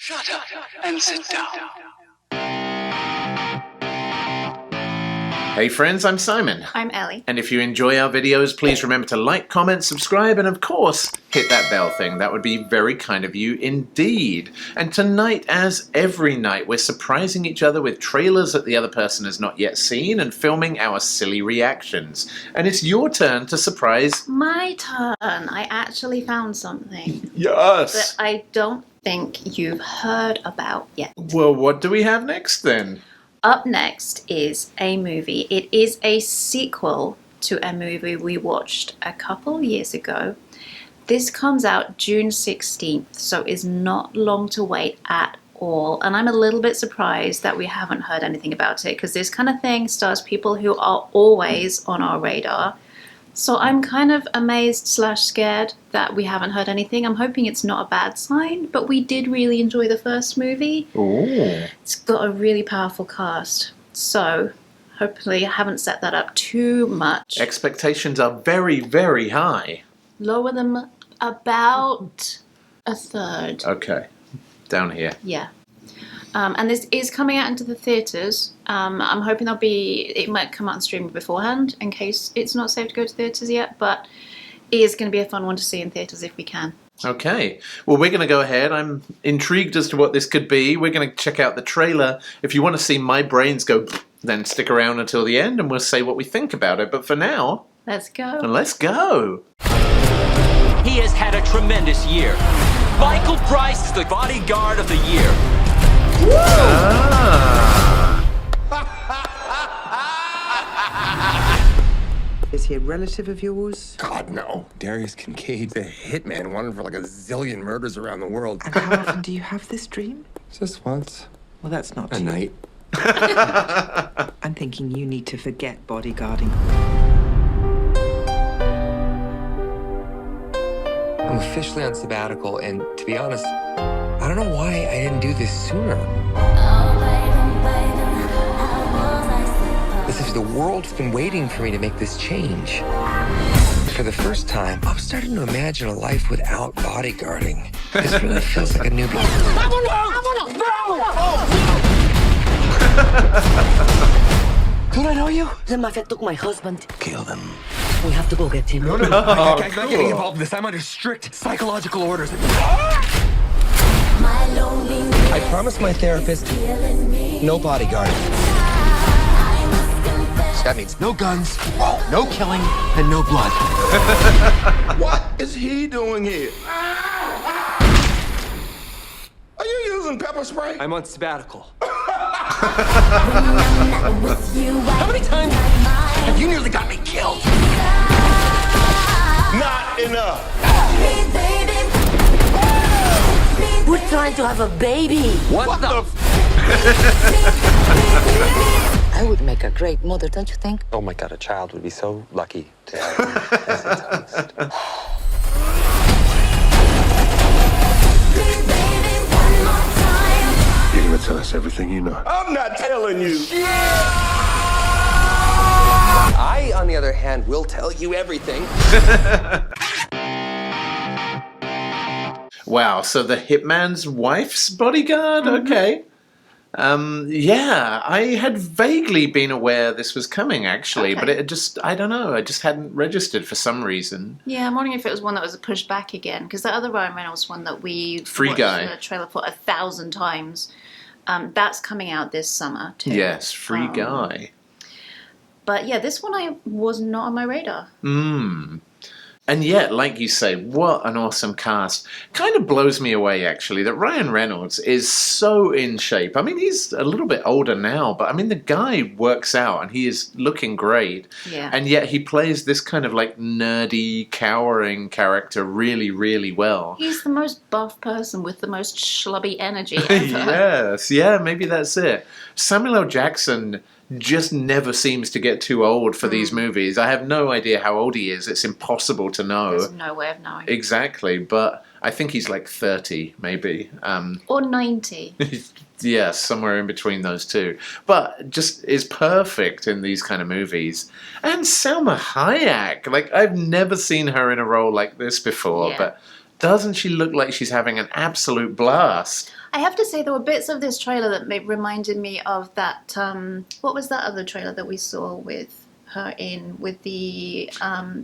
Shut up and sit down. Hey friends, I'm Simon. I'm Ellie. And if you enjoy our videos, please remember to like, comment, subscribe, and of course, hit that bell thing. That would be very kind of you indeed. And tonight, as every night, we're surprising each other with trailers that the other person has not yet seen and filming our silly reactions. And it's your turn to surprise... My turn. I actually found something. Yes! That I don't think you've heard about yet. Well, what do we have next then? Up next is a movie. It is a sequel to a movie we watched a couple years ago. This comes out June 16th, so is not long to wait at all. And I'm a little bit surprised that we haven't heard anything about it, because this kind of thing stars people who are always on our radar. So I'm kind of amazed / scared that we haven't heard anything. I'm hoping it's not a bad sign, but we did really enjoy the first movie. Ooh. It's got a really powerful cast. So hopefully I haven't set that up too much. Expectations are very, very high. Lower them about a third. Okay. Down here. Yeah. And this is coming out into the theatres. I'm hoping it might come out on streaming beforehand in case it's not safe to go to theatres yet, but it is going to be a fun one to see in theatres if we can. Okay, well we're going to go ahead. I'm intrigued as to what this could be. We're going to check out the trailer. If you want to see my brains go, then stick around until the end and we'll say what we think about it. But for now... Let's go. Let's go! He has had a tremendous year. Michael Bryce is the bodyguard of the year. Is he a relative of yours? God, no. Darius Kincaid's a hitman wanted for like a zillion murders around the world. And how often do you have this dream? Just once. Well, that's not A night. I'm thinking you need to forget bodyguarding. I'm officially on sabbatical, and to be honest, I don't know why I didn't do this sooner. As if the world's been waiting for me to make this change. For the first time, I'm starting to imagine a life without bodyguarding. This really feels like a new beginning. Don't I know you? The mafia took my husband. Kill them. We have to go get him. No, I'm not getting involved in this. I'm under strict psychological orders. I promised my therapist no bodyguard. That means no guns, no killing, and no blood. What is he doing here? Are you using pepper spray? I'm on sabbatical. How many times have you nearly got me killed? Not enough. We're trying to have a baby. What the I would make a great mother, don't you think? Oh my God, a child would be so lucky to have you as a toast. You're gonna tell us everything you know. I'm not telling you. I, on the other hand, will tell you everything. Wow, so the Hitman's Wife's Bodyguard? Okay. Yeah, I had vaguely been aware this was coming, actually, but it just, I don't know, I just hadn't registered for some reason. Yeah, I'm wondering if it was one that was pushed back again, because the other Ryan Reynolds one that we Free watched Guy. the trailer for 1,000 times, that's coming out this summer too. Yes, Free Guy. But yeah, this one was not on my radar. And yet, like you say, what an awesome cast. Kind of blows me away, actually, that Ryan Reynolds is so in shape. I mean, he's a little bit older now, but I mean, the guy works out and he is looking great. Yeah. And yet he plays this kind of like nerdy, cowering character really, really well. He's the most buff person with the most schlubby energy ever. Yes, yeah, maybe that's it. Samuel L. Jackson just never seems to get too old for these movies. I have no idea how old he is. It's impossible to know. There's no way of knowing. Exactly, but I think he's like 30, maybe. Or 90. Yeah, somewhere in between those two. But just is perfect in these kind of movies. And Salma Hayek, like I've never seen her in a role like this before, Yeah. but doesn't she look like she's having an absolute blast? I have to say, there were bits of this trailer that reminded me of that, what was that other trailer that we saw with her in, with the...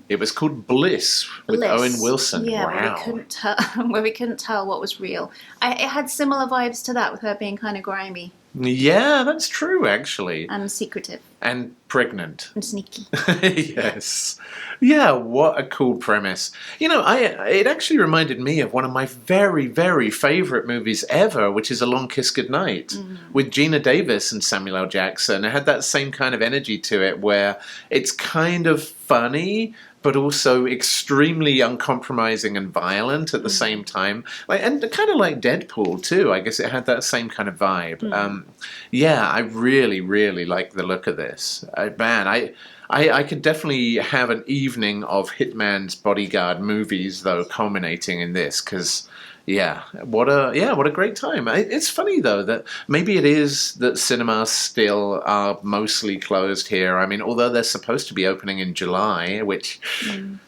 It was called Bliss with Owen Wilson. Yeah, wow. where we couldn't tell what was real. It had similar vibes to that, with her being kind of grimy. Yeah, that's true, actually. And secretive. And pregnant. And sneaky. Yes. Yeah, what a cool premise. You know, it actually reminded me of one of my very, very favourite movies ever, which is A Long Kiss Goodnight, with Gina Davis and Samuel L. Jackson. It had that same kind of energy to it, where it's kind of funny, but also extremely uncompromising and violent at the same time. And kind of like Deadpool, too. I guess it had that same kind of vibe. Yeah, I really, really like the look of this. I could definitely have an evening of Hitman's Bodyguard movies, though, culminating in this, because... Yeah, what a great time. It's funny, though, that maybe it is that cinemas still are mostly closed here. I mean, although they're supposed to be opening in July, which,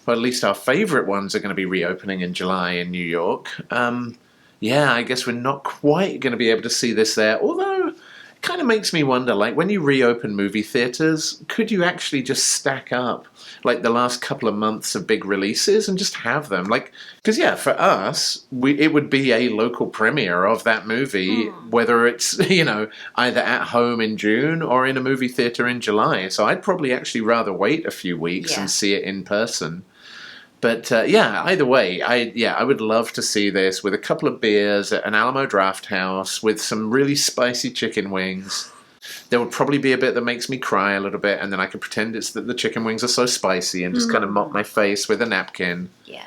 well, at least our favourite ones are going to be reopening in July in New York. Yeah, I guess we're not quite going to be able to see this there, although... kind of makes me wonder, like, when you reopen movie theaters, could you actually just stack up, like, the last couple of months of big releases and just have them? Like, because, yeah, for us, it would be a local premiere of that movie, whether it's, you know, either at home in June or in a movie theater in July. So I'd probably actually rather wait a few weeks and see it in person. But, yeah, either way, I would love to see this with a couple of beers at an Alamo Drafthouse with some really spicy chicken wings. There would probably be a bit that makes me cry a little bit, and then I could pretend it's that the chicken wings are so spicy and just kind of mop my face with a napkin. Yeah.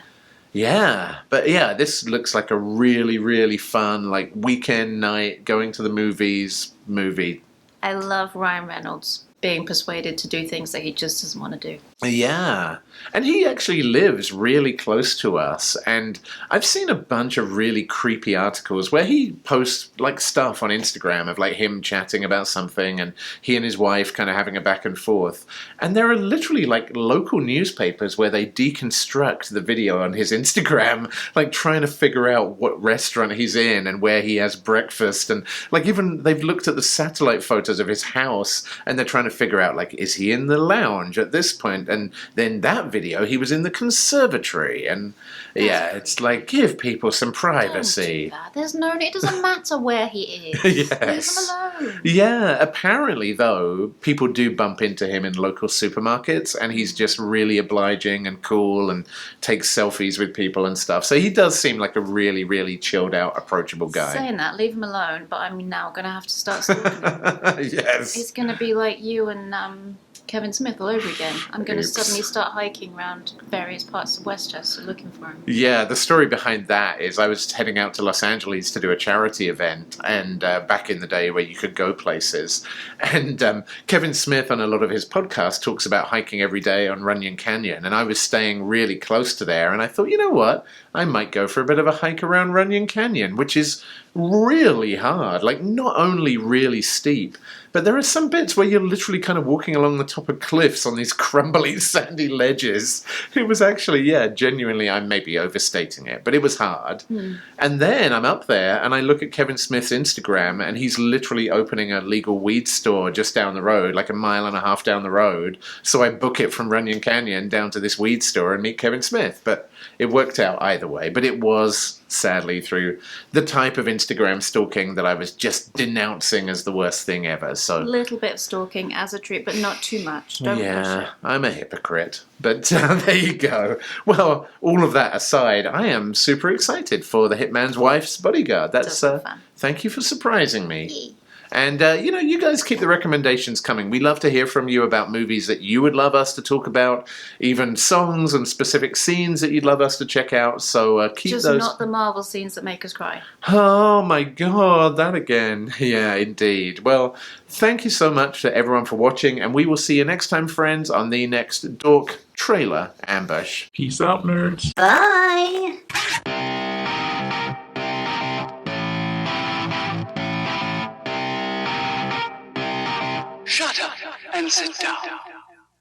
Yeah, but yeah, this looks like a really, really fun, like, weekend night, going to the movies movie. I love Ryan Reynolds being persuaded to do things that he just doesn't want to do. Yeah, and he actually lives really close to us, and I've seen a bunch of really creepy articles where he posts, like, stuff on Instagram of, like, him chatting about something, and he and his wife kind of having a back and forth, and there are literally, like, local newspapers where they deconstruct the video on his Instagram, like, trying to figure out what restaurant he's in and where he has breakfast, and, like, even they've looked at the satellite photos of his house, and they're trying to figure out, like, is he in the lounge at this point? And then that video, he was in the conservatory. And yeah, it's like, give people some privacy. Don't do that. It doesn't matter where he is. Yes. Leave him alone. Yeah, apparently, though, people do bump into him in local supermarkets, and he's just really obliging and cool and takes selfies with people and stuff. So he does seem like a really, really chilled out, approachable guy. Saying that, leave him alone, but I'm now going to have to start stalking him. Yes. It's going to be like you and Kevin Smith all over again. I'm going to suddenly start hiking around various parts of Westchester looking for him. Yeah, the story behind that is I was heading out to Los Angeles to do a charity event, and back in the day where you could go places. And Kevin Smith on a lot of his podcasts talks about hiking every day on Runyon Canyon, and I was staying really close to there, and I thought, you know what? I might go for a bit of a hike around Runyon Canyon, which is really hard. Like, not only really steep, but there are some bits where you're literally kind of walking along the top of cliffs on these crumbly, sandy ledges. It was actually, yeah, genuinely, I may be overstating it, but it was hard. And then I'm up there, and I look at Kevin Smith's Instagram, and he's literally opening a legal weed store just down the road, like a mile and a half down the road. So I book it from Runyon Canyon down to this weed store and meet Kevin Smith. But it worked out either way. But it was, sadly, through the type of Instagram stalking that I was just denouncing as the worst thing ever. So a little bit of stalking as a treat, but not too much. Don't push it. I'm a hypocrite. But there you go. Well, all of that aside, I am super excited for the Hitman's Wife's Bodyguard. That's fun. Thank you for surprising me. And, you know, you guys keep the recommendations coming. We love to hear from you about movies that you would love us to talk about, even songs and specific scenes that you'd love us to check out. So keep just those... not the Marvel scenes that make us cry. Oh, my God, that again. Yeah, indeed. Well, thank you so much to everyone for watching, and we will see you next time, friends, on the next Dork Trailer Ambush. Peace out, nerds. Bye! Shut up and sit down.